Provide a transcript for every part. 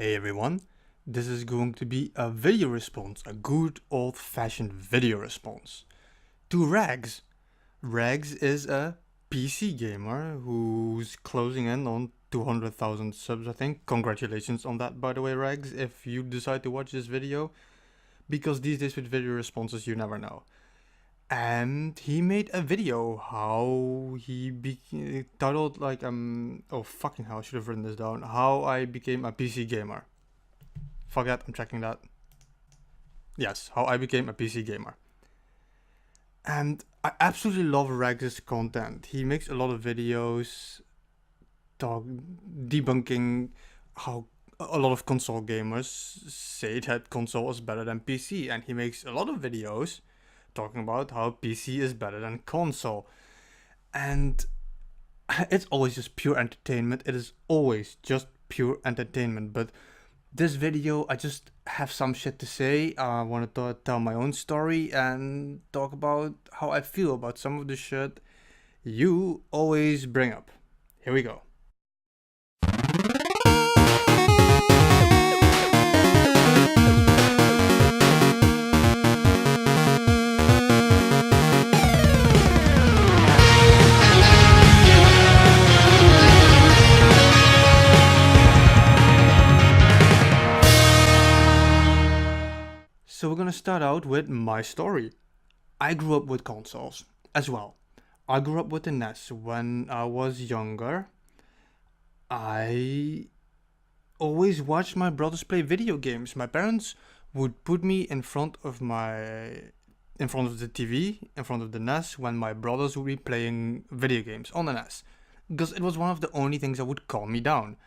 Hey everyone, this is going to be a video response, a good old-fashioned video response to Rags. Rags is a PC gamer who's closing in on 200,000 subs, I think. Congratulations on that, by the way, Rags, if you decide to watch this video, because these days with video responses you never know. And he made a video how he titled like oh fucking hell, I should have written this down. How I became a PC gamer. Fuck that, I'm checking that. Yes, how I became a PC gamer. And I absolutely love Rags' content. He makes a lot of videos debunking how a lot of console gamers say that console is better than PC, and he makes a lot of videos talking about how PC is better than console. And it's always just pure entertainment. It is always just pure entertainment. But this video, I just have some shit to say. I want to tell my own story and talk about how I feel about some of the shit you always bring up. Here we go. So we're gonna start out with my story. I grew up with consoles as well. I grew up with the NES. When I was younger, I always watched my brothers play video games. My parents would put me in front of the TV, in front of the NES, when my brothers would be playing video games on the NES. Because it was one of the only things that would calm me down.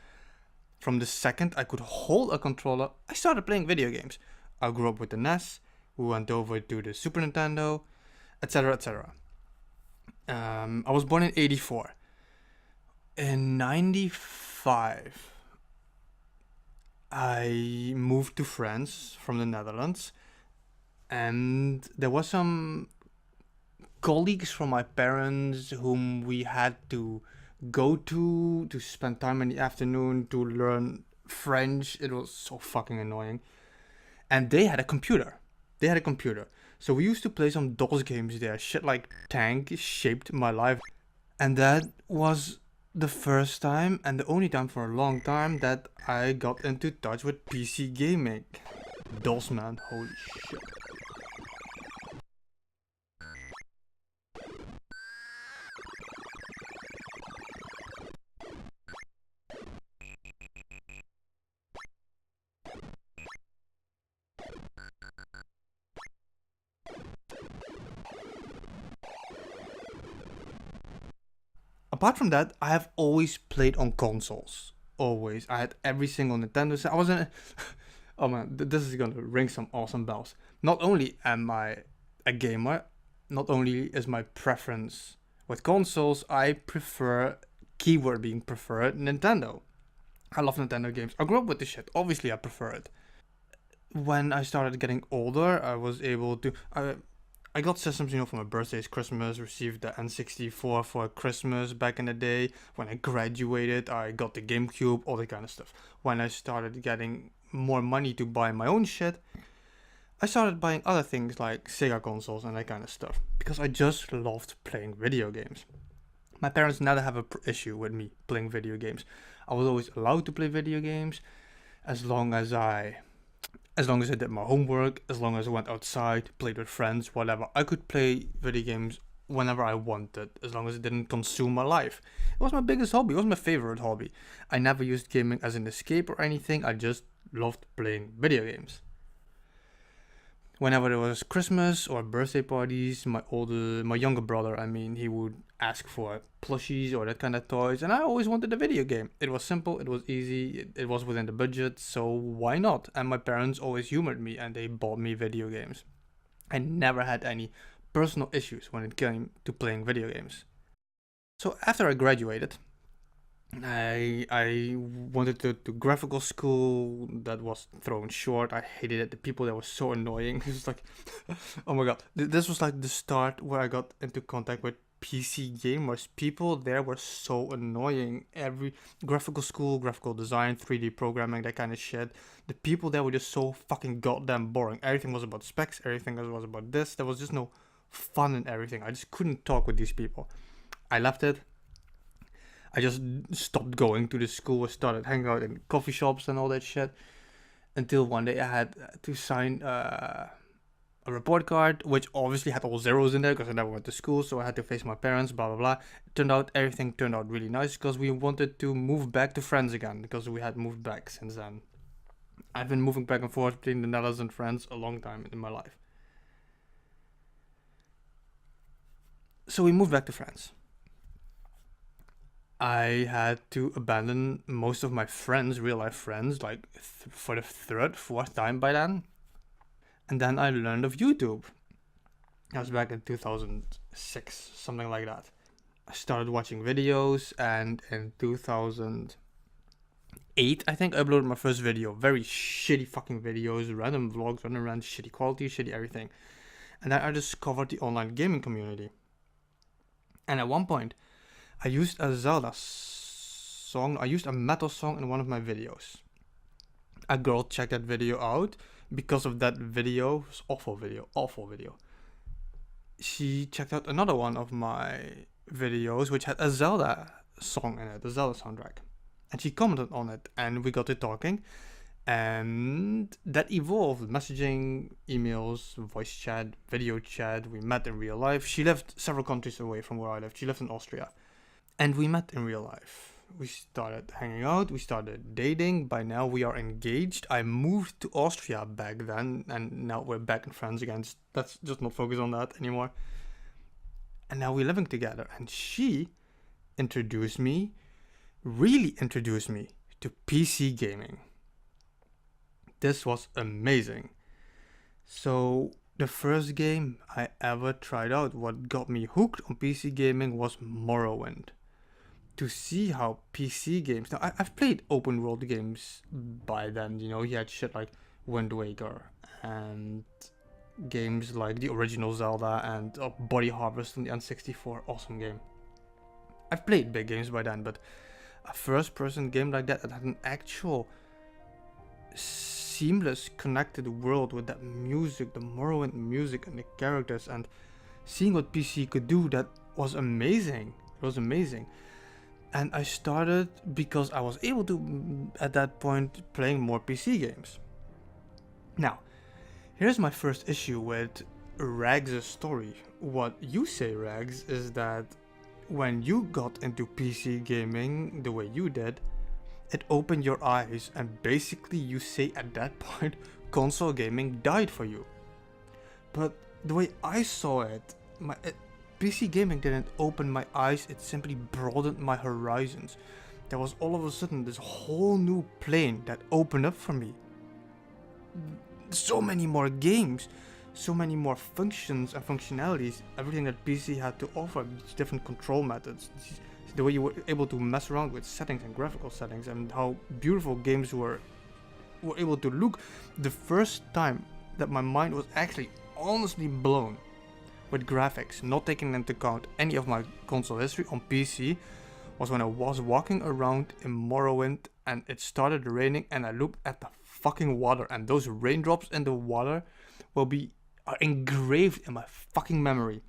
From the second I could hold a controller, I started playing video games. I grew up with the NES, we went over to the Super Nintendo, etc. etc. I was born in 84. In 95, I moved to France from the Netherlands, and there was some colleagues from my parents whom we had to go to spend time in the afternoon to learn French. It was so fucking annoying. And they had a computer. So we used to play some DOS games there. Shit like Tank shaped my life. And that was the first time and the only time for a long time that I got into touch with PC gaming. DOS, man. Holy shit. Apart from that, I have always played on consoles. Always. I had every single Nintendo set. I wasn't. Oh man, this is gonna ring some awesome bells. Not only am I a gamer, not only is my preference with consoles, I prefer, keyword being preferred, Nintendo. I love Nintendo games. I grew up with this shit. Obviously, I prefer it. When I started getting older, I was able to. I got systems, for my birthdays, Christmas, received the N64 for Christmas back in the day. When I graduated, I got the GameCube, all that kind of stuff. When I started getting more money to buy my own shit, I started buying other things like Sega consoles and that kind of stuff. Because I just loved playing video games. My parents never have an issue with me playing video games. I was always allowed to play video games as long as I did my homework, as long as I went outside, played with friends, whatever. I could play video games whenever I wanted, as long as it didn't consume my life. It was my biggest hobby, it was my favorite hobby. I never used gaming as an escape or anything, I just loved playing video games. Whenever there was Christmas or birthday parties, my younger brother, he would ask for plushies or that kind of toys, and I always wanted a video game. It was simple, it was easy, it was within the budget, so why not? And my parents always humored me and they bought me video games. I never had any personal issues when it came to playing video games. So after I graduated, I wanted to graphical school. That was thrown short. I hated it. The people there were so annoying. It was like, oh my god. This was like the start where I got into contact with PC gamers. People there were so annoying. Every graphical school, graphical design, 3D programming, that kind of shit. The people there were just so fucking goddamn boring. Everything was about specs, everything was about this. There was just no fun in everything. I just couldn't talk with these people. I left it. I just stopped going to the school. I started hanging out in coffee shops and all that shit. Until one day I had to sign a report card, which obviously had all zeros in there because I never went to school, so I had to face my parents, blah blah blah. Everything turned out really nice because we wanted to move back to France again because we had moved back since then. I've been moving back and forth between the Netherlands and France a long time in my life. So we moved back to France. I had to abandon most of my friends, real life friends, like for the third, fourth time by then. And then I learned of YouTube. That was back in 2006, something like that. I started watching videos, and in 2008, I think, I uploaded my first video. Very shitty fucking videos, random vlogs, running around, shitty quality, shitty everything. And then I discovered the online gaming community. And at one point, I used a Zelda song, I used a metal song in one of my videos. A girl checked that video out. Because of that video, it was awful video. She checked out another one of my videos, which had a Zelda song in it, the Zelda soundtrack. And she commented on it, and we got to talking. And that evolved, messaging, emails, voice chat, video chat. We met in real life. She lived several countries away from where I lived. She lived in Austria. And we met in real life. We started hanging out, we started dating. By now we are engaged. I moved to Austria back then, and now we're back in France again. Let's just not focus on that anymore. And now we're living together, and she really introduced me to PC gaming. This was amazing. So the first game I ever tried out, what got me hooked on PC gaming, was Morrowind. To see how PC games... Now, I've played open world games by then, you know, you had shit like Wind Waker and games like the original Zelda and Body Harvest on the N64, awesome game. I've played big games by then, but a first-person game like that had an actual seamless connected world with that music, the Morrowind music and the characters, and seeing what PC could do, that was amazing. It was amazing. And I started because I was able to, at that point, playing more PC games. Now, here's my first issue with Rags' story. What you say, Rags, is that when you got into PC gaming the way you did, it opened your eyes, and basically you say at that point, console gaming died for you. But the way I saw it, PC gaming didn't open my eyes, it simply broadened my horizons. There was all of a sudden this whole new plane that opened up for me. So many more games, so many more functions and functionalities, everything that PC had to offer, different control methods, the way you were able to mess around with settings and graphical settings, and how beautiful games were able to look. The first time that my mind was actually honestly blown with graphics, not taking into account any of my console history on PC, was when I was walking around in Morrowind and it started raining and I looked at the fucking water, and those raindrops in the water are engraved in my fucking memory.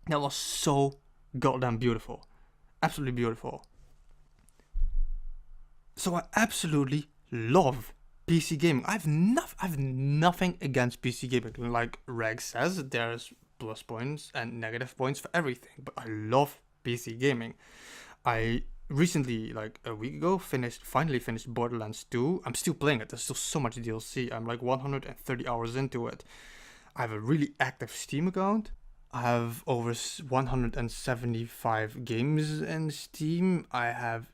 That was so goddamn beautiful. Absolutely beautiful. So I absolutely love PC gaming. I've nothing against PC gaming. Like Reg says, there's plus points and negative points for everything, but I love PC gaming. I recently, like a week ago, finally finished Borderlands 2. I'm still playing it. There's still so much DLC. I'm like 130 hours into it. I have a really active Steam account. I have over 175 games in Steam. I have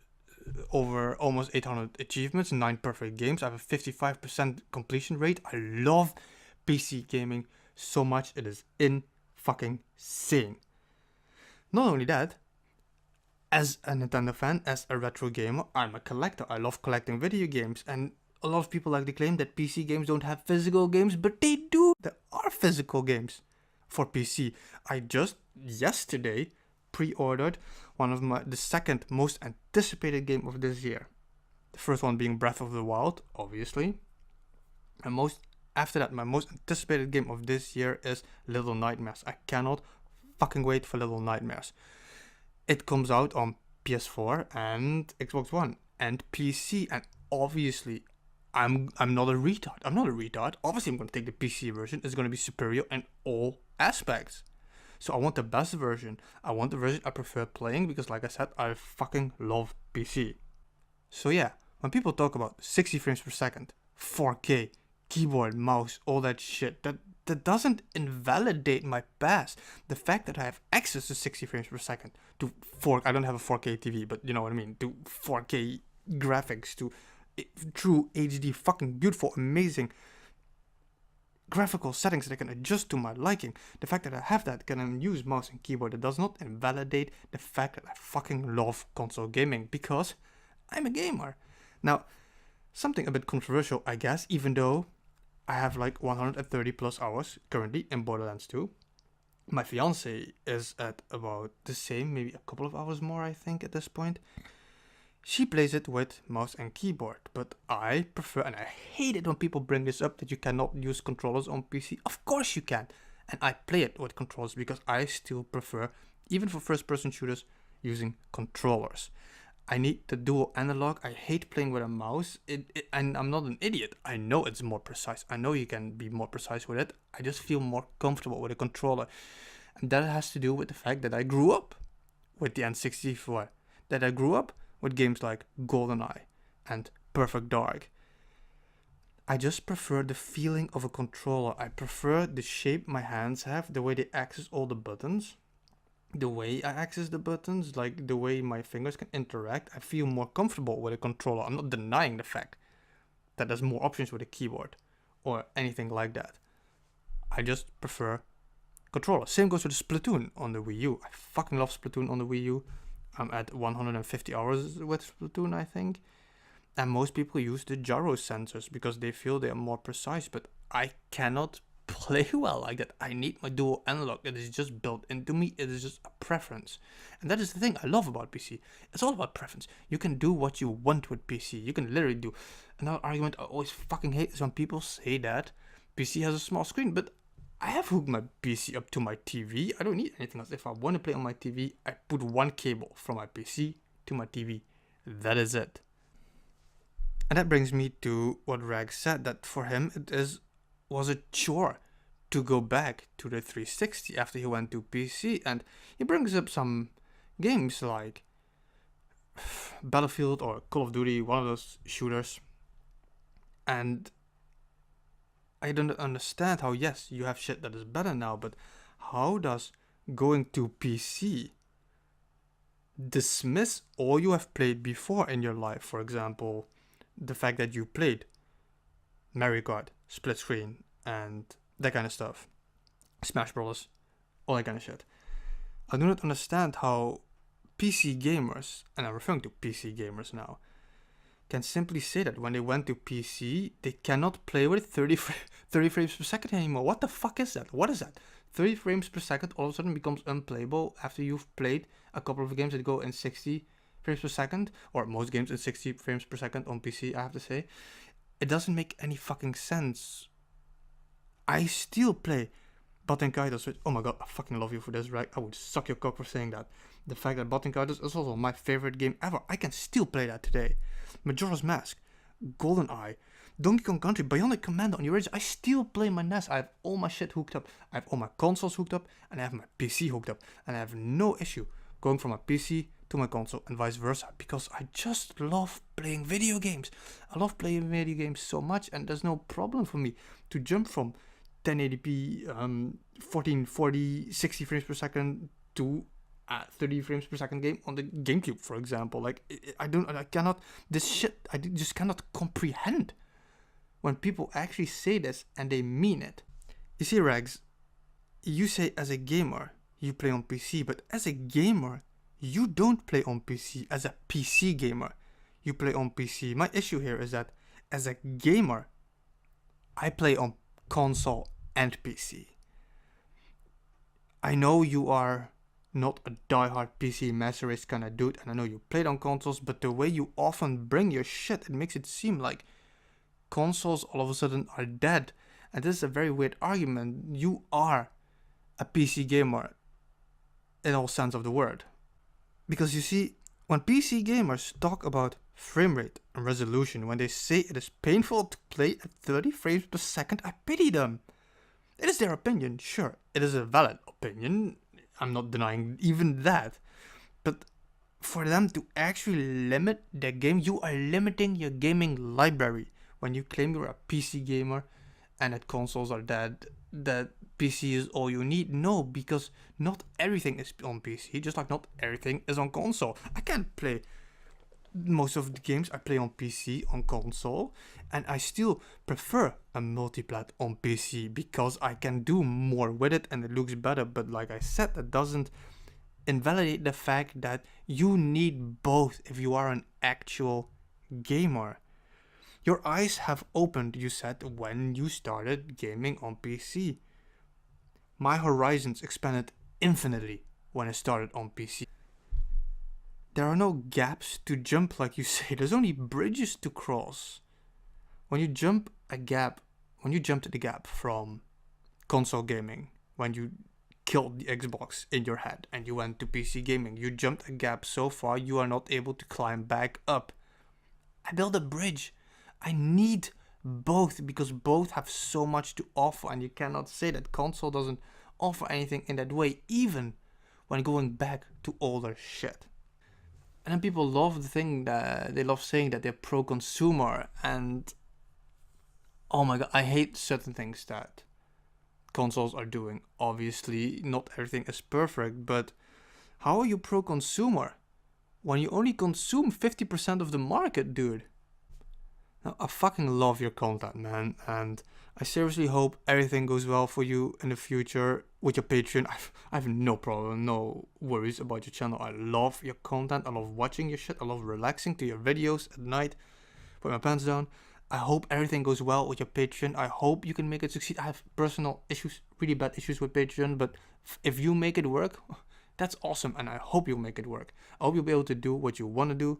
over almost 800 achievements, 9 perfect games. I have a 55% completion rate. I love PC gaming so much. It is insane. Not only that, as a Nintendo fan, as a retro gamer, I'm a collector. I love collecting video games, and a lot of people like to claim that PC games don't have physical games, but they do. There are physical games for PC. I just yesterday pre-ordered the second most anticipated game of this year. The first one being Breath of the Wild, obviously. And after that, my most anticipated game of this year is Little Nightmares. I cannot fucking wait for Little Nightmares. It comes out on PS4 and Xbox One and PC, and obviously I'm not a retard. Obviously I'm going to take the PC version. It's going to be superior in all aspects. So I want the best version. I want the version I prefer playing because, like I said, I fucking love PC. So yeah, when people talk about 60 frames per second, 4K, keyboard, mouse, all that shit, that doesn't invalidate my past. The fact that I have access to 60 frames per second, I don't have a 4K TV, but you know what I mean, to 4K graphics, to true HD, fucking beautiful, amazing graphical settings that I can adjust to my liking. The fact that I have that, can use mouse and keyboard, it does not invalidate the fact that I fucking love console gaming, because I'm a gamer. Now, something a bit controversial, I guess, even though I have like 130 plus hours currently in Borderlands 2. My fiance is at about the same, maybe a couple of hours more, I think, at this point. She plays it with mouse and keyboard, but I prefer, and I hate it when people bring this up, that you cannot use controllers on PC. Of course you can, and I play it with controllers because I still prefer, even for first-person shooters, using controllers. I need the dual analog. I hate playing with a mouse, and I'm not an idiot. I know it's more precise. I know you can be more precise with it. I just feel more comfortable with a controller, and that has to do with the fact that I grew up with the N64, that I grew up with games like GoldenEye and Perfect Dark. I just prefer the feeling of a controller. I prefer the shape my hands have, the way they access all the buttons, the way I access the buttons, like the way my fingers can interact. I feel more comfortable with a controller. I'm not denying the fact that there's more options with a keyboard or anything like that. I just prefer controller. Same goes with Splatoon on the Wii U. I fucking love Splatoon on the Wii U. I'm at 150 hours with Splatoon, I think. And most people use the gyro sensors because they feel they are more precise, but I cannot play well like that. I need my dual analog. It is just built into me. It is just a preference. And that is the thing I love about PC. It's all about preference. You can do what you want with PC. You can literally do. Another argument I always fucking hate is when people say that PC has a small screen, but I have hooked my PC up to my TV. I don't need anything else. If I want to play on my TV, I put one cable from my PC to my TV. That is it. And that brings me to what Rag said, that for him was a chore to go back to the 360 after he went to PC. And he brings up some games like Battlefield or Call of Duty, one of those shooters. And I don't understand how, yes, you have shit that is better now, but how does going to PC dismiss all you have played before in your life? For example, the fact that you played Mario Kart, split screen, and that kind of stuff. Smash Bros., all that kind of shit. I do not understand how PC gamers, and I'm referring to PC gamers now, can simply say that when they went to PC, they cannot play with 30 frames per second anymore. What the fuck is that? What is that? 30 frames per second all of a sudden becomes unplayable after you've played a couple of games that go in 60 frames per second, or most games in 60 frames per second on PC, I have to say. It doesn't make any fucking sense. I still play Button Kaitos, which, oh my god, I fucking love you for this, right? I would suck your cock for saying that. The fact that Button Kaitos is also my favorite game ever. I can still play that today. Majora's Mask, GoldenEye, Donkey Kong Country, Bionic Commando on the original. I still play my NES. I have all my shit hooked up. I have all my consoles hooked up, and I have my PC hooked up. And I have no issue going from my PC to my console and vice versa, because I just love playing video games. I love playing video games so much, and there's no problem for me to jump from 1080p, 1440, 60 frames per second to 30 frames per second game on the GameCube, for example. Like, I just cannot comprehend when people actually say this and they mean it. You see, Rags, you say as a gamer you play on PC, but as a gamer you don't play on PC. As a PC gamer you play on PC. My issue here is that as a gamer I play on console and PC. I know you are not a diehard PC master race kind of dude, and I know you played on consoles, but the way you often bring your shit, it makes it seem like consoles all of a sudden are dead. And this is a very weird argument. You are a PC gamer in all sense of the word. Because you see, when PC gamers talk about frame rate and resolution, when they say it is painful to play at 30 frames per second, I pity them. It is their opinion, sure. It is a valid opinion. I'm not denying even that. But for them to actually limit their game, you are limiting your gaming library. When you claim you're a PC gamer and that consoles are dead, that PC is all you need. No, because not everything is on PC, just like not everything is on console. I can't play most of the games I play on PC on console, and I still prefer a multiplat on PC because I can do more with it and it looks better. But like I said, that doesn't invalidate the fact that you need both if you are an actual gamer. Your eyes have opened, you said, when you started gaming on PC. My horizons expanded infinitely when I started on PC. There are no gaps to jump, like you say. There's only bridges to cross. When you jump to the gap from console gaming, when you killed the Xbox in your head and you went to PC gaming, you jumped a gap so far you are not able to climb back up. I built a bridge. I need both because both have so much to offer, and you cannot say that console doesn't offer anything in that way, even when going back to older shit. And then people love the thing that they love saying that they're pro-consumer, and oh my god, I hate certain things that consoles are doing. Obviously, not everything is perfect, but how are you pro-consumer when you only consume 50% of the market, dude? Now, I fucking love your content, man, and I seriously hope everything goes well for you in the future with your Patreon. I have no problem, no worries about your channel. I love your content. I love watching your shit. I love relaxing to your videos at night, put my pants down. I hope everything goes well with your Patreon. I hope you can make it succeed. I have personal issues, really bad issues with Patreon, but if you make it work, that's awesome, and I hope you'll make it work. I hope you'll be able to do what you want to do.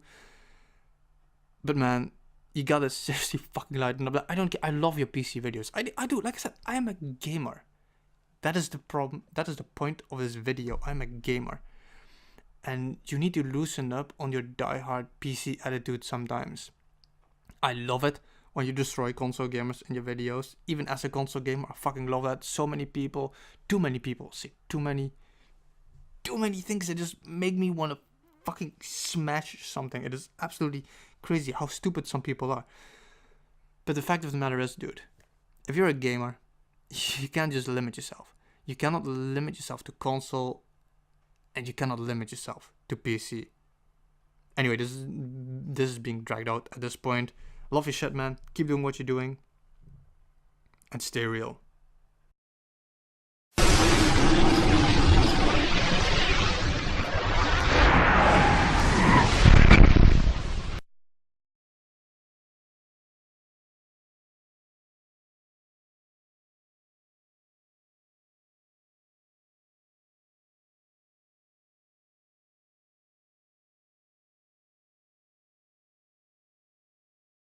But man, you gotta seriously fucking lighten up. I don't care. I love your PC videos. I do. Like I said, I am a gamer. That is the problem. That is the point of this video. I'm a gamer. And you need to loosen up on your diehard PC attitude sometimes. I love it when you destroy console gamers in your videos. Even as a console gamer, I fucking love that. So many people, too many people say too many things that just make me want to fucking smash something. It is absolutely crazy how stupid some people are. But the fact of the matter is, dude, if you're a gamer, you can't just limit yourself. You cannot limit yourself to console, and you cannot limit yourself to PC. Anyway, this is being dragged out at this point. Love your shit, man. Keep doing what you're doing, and stay real.